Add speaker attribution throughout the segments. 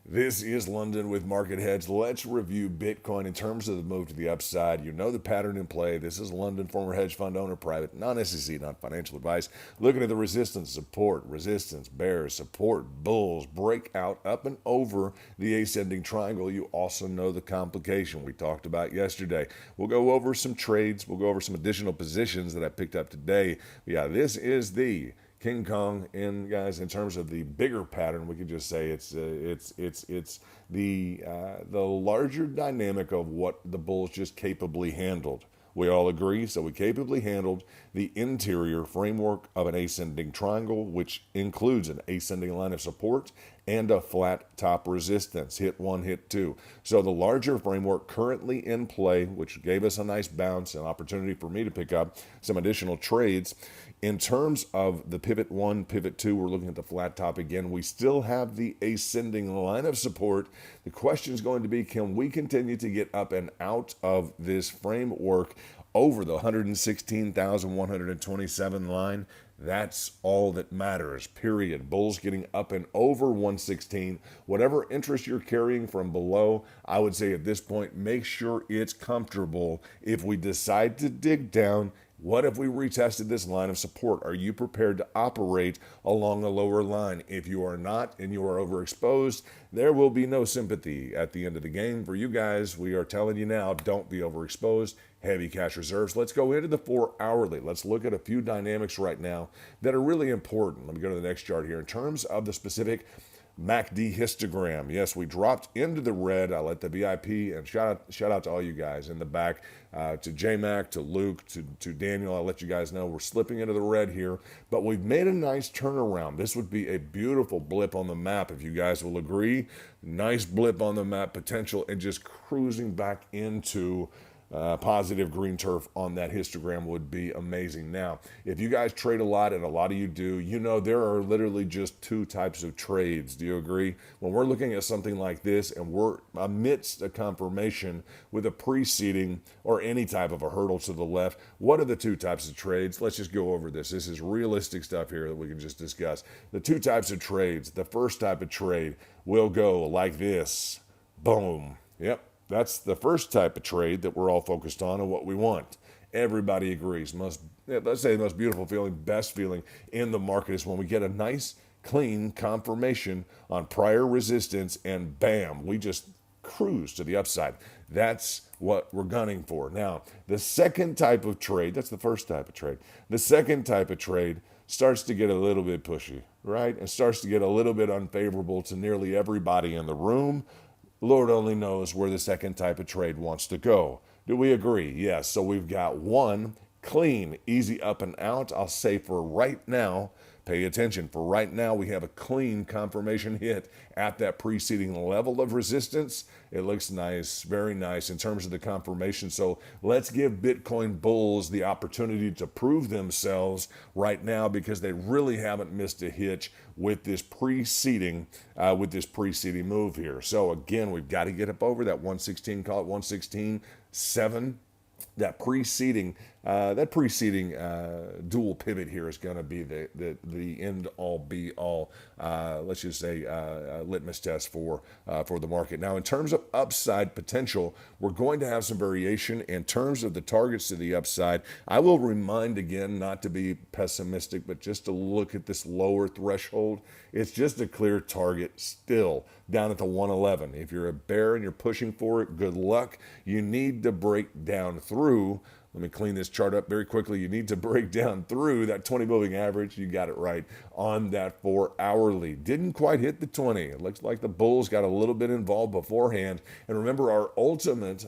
Speaker 1: This is London with MarketHedge. Let's review Bitcoin in terms of the move to the upside. You know the pattern in play. This is London, former hedge fund owner, private, non-SEC, not financial advice. Looking at the resistance, bears, support, bulls, breakout up and over the ascending triangle. You also know the complication we talked about yesterday. We'll go over some trades. We'll go over some additional positions that I picked up today. But yeah, this is the King Kong, and guys, in terms of the bigger pattern, we could just say it's the larger dynamic of what the bulls just capably handled. We all agree, so we capably handled the interior framework of an ascending triangle, which includes an ascending line of support and a flat top resistance. Hit one, hit two. So the larger framework currently in play, which gave us a nice bounce, an opportunity for me to pick up some additional trades. In terms of the pivot one, pivot two, we're looking at the flat top again. We still have the ascending line of support. The question is going to be, can we continue to get up and out of this framework over the 116,127 line? That's all that matters, period. Bulls getting up and over 116. Whatever interest you're carrying from below, I would say at this point, make sure it's comfortable. If we decide to dig down, what if we retested this line of support? Are you prepared to operate along a lower line? If you are not and you are overexposed, there will be no sympathy at the end of the game. For you guys, we are telling you now, don't be overexposed. Heavy cash reserves. Let's go into the 4 hourly. Let's look at a few dynamics right now that are really important. Let me go to the next chart here. In terms of the specific MACD histogram. Yes, we dropped into the red. I let the VIP, and shout out to all you guys in the back, to JMac, to Luke, to Daniel. I'll let you guys know we're slipping into the red here, but we've made a nice turnaround. This would be a beautiful blip on the map, if you guys will agree. Nice blip on the map potential, and just cruising back into positive green turf on that histogram would be amazing. Now, if you guys trade a lot, and a lot of you do, you know there are literally just two types of trades. Do you agree? When we're looking at something like this and we're amidst a confirmation with a preceding or any type of a hurdle to the left, what are the two types of trades? Let's just go over this. This is realistic stuff here that we can just discuss. The two types of trades. The first type of trade will go like this. Boom. Yep. That's the first type of trade that we're all focused on and what we want. Everybody agrees. Let's say the most beautiful feeling, best feeling in the market is when we get a nice, clean confirmation on prior resistance, and bam, we just cruise to the upside. That's what we're gunning for. Now, the second type of trade, that's the first type of trade. The second type of trade starts to get a little bit pushy, right? And starts to get a little bit unfavorable to nearly everybody in the room. Lord only knows where the second type of trade wants to go. Do we agree? Yes. So we've got one clean, easy up and out. I'll say for right now, pay attention. For right now, we have a clean confirmation hit at that preceding level of resistance. It looks nice, very nice in terms of the confirmation. So let's give Bitcoin bulls the opportunity to prove themselves right now, because they really haven't missed a hitch with this preceding move here. So again, we've got to get up over that 116, call it 116.7. That preceding dual pivot here is going to be the end all be all. Let's just say litmus test for the market. Now, in terms of upside potential, we're going to have some variation in terms of the targets to the upside. I will remind again not to be pessimistic, but just to look at this lower threshold. It's just a clear target still down at the 111. If you're a bear and you're pushing for it, good luck. You need to break down through. Let me clean this chart up very quickly. You need to break down through that 20 moving average. You got it right on that 4 hourly. Didn't quite hit the 20. It looks like the bulls got a little bit involved beforehand. And remember, our ultimate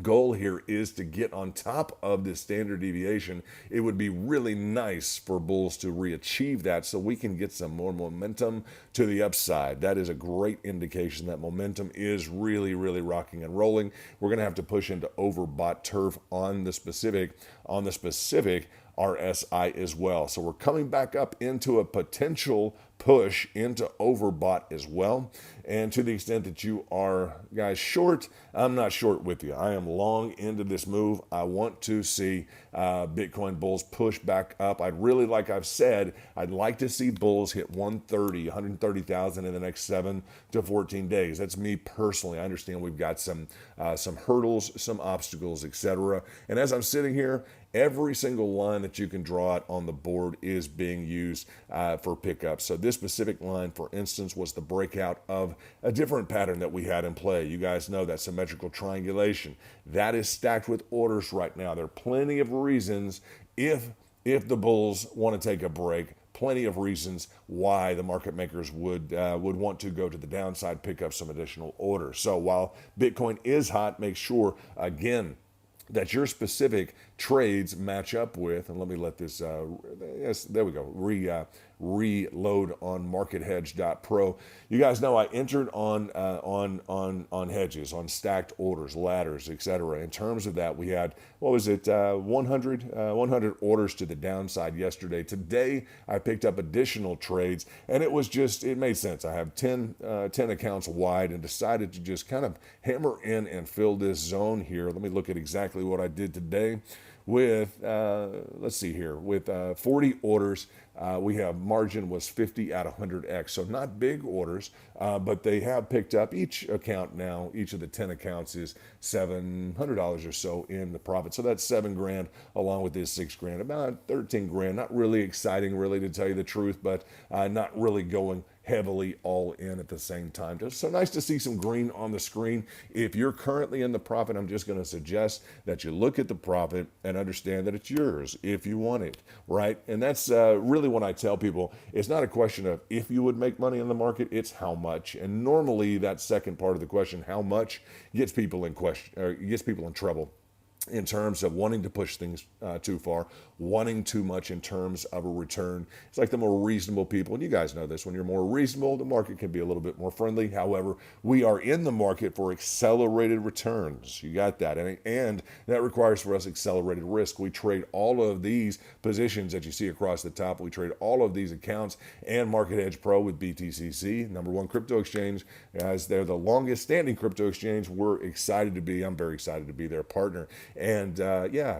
Speaker 1: goal here is to get on top of this standard deviation. It would be really nice for bulls to re-achieve that so we can get some more momentum to the upside. That is a great indication that momentum is really, really rocking and rolling. We're going to have to push into overbought turf on the specific RSI as well. So we're coming back up into a potential push into overbought as well. And to the extent that you are, guys, short, I'm not short with you. I am long into this move. I want to see Bitcoin bulls push back up. Like I've said, I'd like to see bulls hit 130,000 in the next 7 to 14 days. That's me personally. I understand we've got some hurdles, some obstacles, etc. And as I'm sitting here, every single line that you can draw out on the board is being used for pickup. So this specific line, for instance, was the breakout of a different pattern that we had in play. You guys know that symmetrical triangulation. That is stacked with orders right now. There are plenty of reasons if the bulls want to take a break. Plenty of reasons why the market makers would want to go to the downside, pick up some additional orders. So while Bitcoin is hot, make sure, again, that your specific trades match up with, and let me let this, yes, there we go, reload on MarketHedge.pro. You guys know I entered on hedges, on stacked orders, ladders, etc. In terms of that, we had, 100 orders to the downside yesterday. Today, I picked up additional trades, and it made sense. I have 10 accounts wide and decided to just kind of hammer in and fill this zone here. Let me look at exactly what I did today. With, let's see here, with 40 orders, we have margin was 50 at 100x. So not big orders, but they have picked up each account now. Each of the 10 accounts is $700 or so in the profit. So that's $7,000 along with this $6,000, about $13,000. Not really exciting, really, to tell you the truth, but not really going heavily all in at the same time. Just so nice to see some green on the screen. If you're currently in the profit, I'm just going to suggest that you look at the profit and understand that it's yours if you want it, right? And that's really when I tell people, it's not a question of if you would make money in the market, it's how much. And normally that second part of the question, how much, gets people in trouble in terms of wanting to push things too far, wanting too much in terms of a return. It's like the more reasonable people, and you guys know this, when you're more reasonable, the market can be a little bit more friendly. However, we are in the market for accelerated returns. You got that. And that requires for us accelerated risk. We trade all of these positions that you see across the top. We trade all of these accounts and MarketHedge Pro with BTCC, #1 crypto exchange. As they're the longest standing crypto exchange, I'm very excited to be their partner. And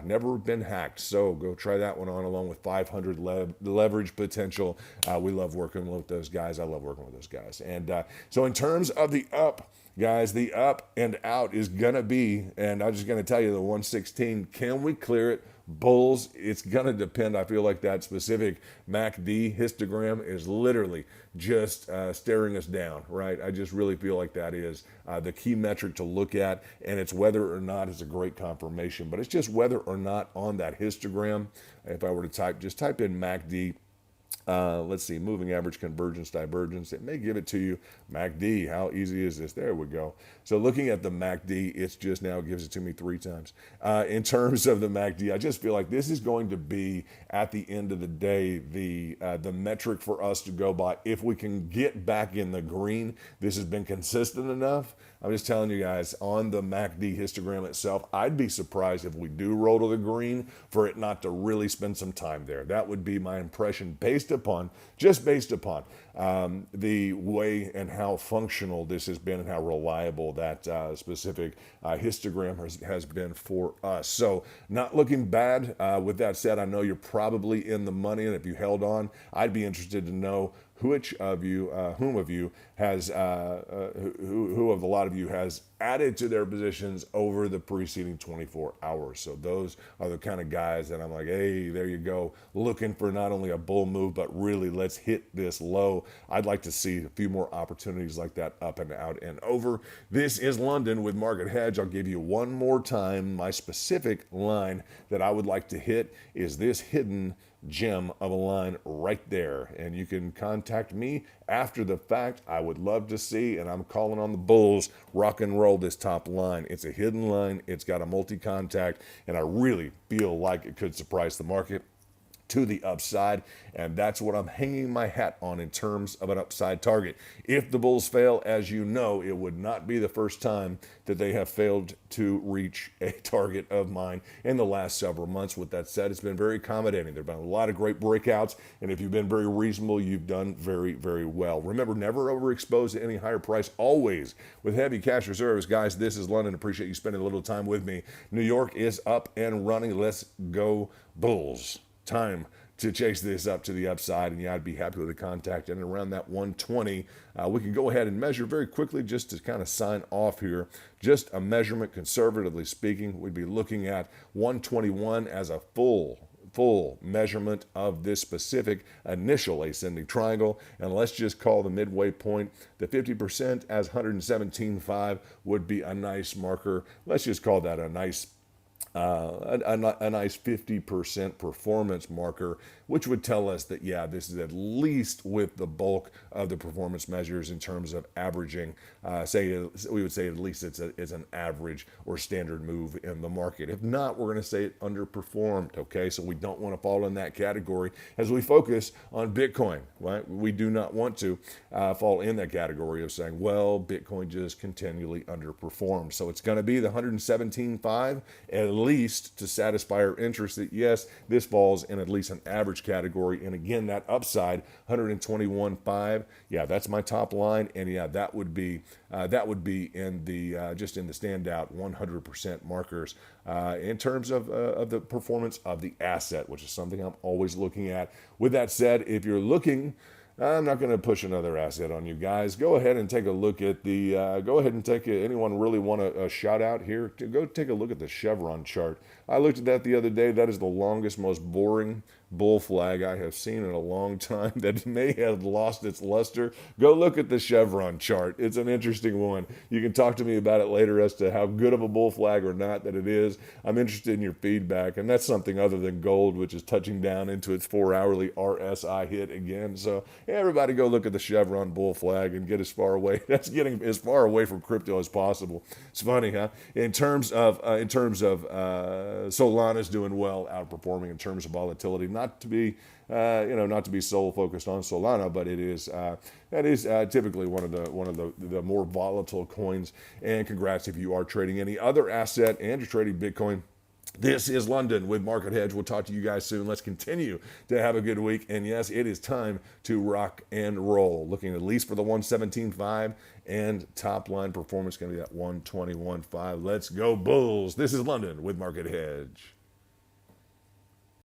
Speaker 1: never been hacked. So go try that one on, along with 500 leverage potential. We love working with those guys. I love working with those guys. And so in terms of the up, guys, the up and out is going to be, and I'm just going to tell you, the 116, can we clear it? Bulls, it's going to depend. I feel like that specific MACD histogram is literally just staring us down, right? I just really feel like that is the key metric to look at, and it's whether or not it's a great confirmation, but it's just whether or not on that histogram, if I were to type in MACD, let's see, moving average convergence, divergence. It may give it to you. MACD, how easy is this? There we go. So looking at the MACD, it's just now gives it to me 3 times. In terms of the MACD, I just feel like this is going to be, at the end of the day, the metric for us to go by. If we can get back in the green, this has been consistent enough. I'm just telling you guys, on the MACD histogram itself, I'd be surprised if we do roll to the green for it not to really spend some time there. That would be my impression based upon the way and how functional this has been and how reliable that specific histogram has been for us. So not looking bad. With that said, I know you're probably in the money, and if you held on, I'd be interested to know who of a lot of you has added to their positions over the preceding 24 hours. So those are the kind of guys that I'm like, hey, there you go, looking for not only a bull move, but really let's hit this low. I'd like to see a few more opportunities like that, up and out and over. This is London with Market Hedge. I'll give you one more time. My specific line that I would like to hit is this hidden gem of a line right there, and you can contact me after the fact. I would love to see, and I'm calling on the bulls, rock and roll this top line. It's a hidden line, it's got a multi-contact, and I really feel like it could surprise the market. to the upside, and that's what I'm hanging my hat on in terms of an upside target. If the bulls fail, as you know, it would not be the first time that they have failed to reach a target of mine in the last several months. With that said, it's been very accommodating. There have been a lot of great breakouts, and if you've been very reasonable, you've done very, very well. Remember, never overexposed to any higher price, always with heavy cash reserves. Guys, this is London. Appreciate you spending a little time with me. New York is up and running. Let's go Bulls. Time to chase this up to the upside, and yeah, I'd be happy with a contact and around that 120. We can go ahead and measure very quickly just to kind of sign off here. Just a measurement, conservatively speaking, we'd be looking at 121 as a full measurement of this specific initial ascending triangle. And let's just call the midway point, the 50% as 117.5 would be a nice marker. Let's just call that a nice nice 50% performance marker, which would tell us that, yeah, this is at least with the bulk of the performance measures in terms of averaging. We would say at least it's an average or standard move in the market. If not, we're going to say it underperformed, okay? So we don't want to fall in that category as we focus on Bitcoin, right? We do not want to fall in that category of saying, well, Bitcoin just continually underperformed. So it's going to be the 117.5 at least to satisfy our interest that, yes, this falls in at least an average category. And again, that upside 121.5, yeah, that's my top line. And yeah, that would be in the just in the standout 100% markers in terms of the performance of the asset, which is something I'm always looking at. With that said, if you're looking, I'm not going to push another asset on you guys. Go ahead and take a look at the, anyone really want a shout out here? Go take a look at the Chevron chart. I looked at that the other day. That is the longest, most boring bull flag I have seen in a long time that may have lost its luster. Go look at the Chevron chart. It's an interesting one. You can talk to me about it later as to how good of a bull flag or not that it is. I'm interested in your feedback, and that's something other than gold, which is touching down into its 4-hourly RSI hit again. So everybody go look at the Chevron bull flag and get as far away. That's getting as far away from crypto as possible. It's funny, huh? In terms of Solana's doing well, outperforming in terms of volatility. Not to be sole focused on Solana, but it is that is typically one of the more volatile coins. And congrats if you are trading any other asset and you're trading Bitcoin. This is London with MarketHedge. We'll talk to you guys soon. Let's continue to have a good week. And yes, it is time to rock and roll. Looking at least for the 117.5 and top line performance going to be that 121.5. Let's go Bulls. This is London with MarketHedge.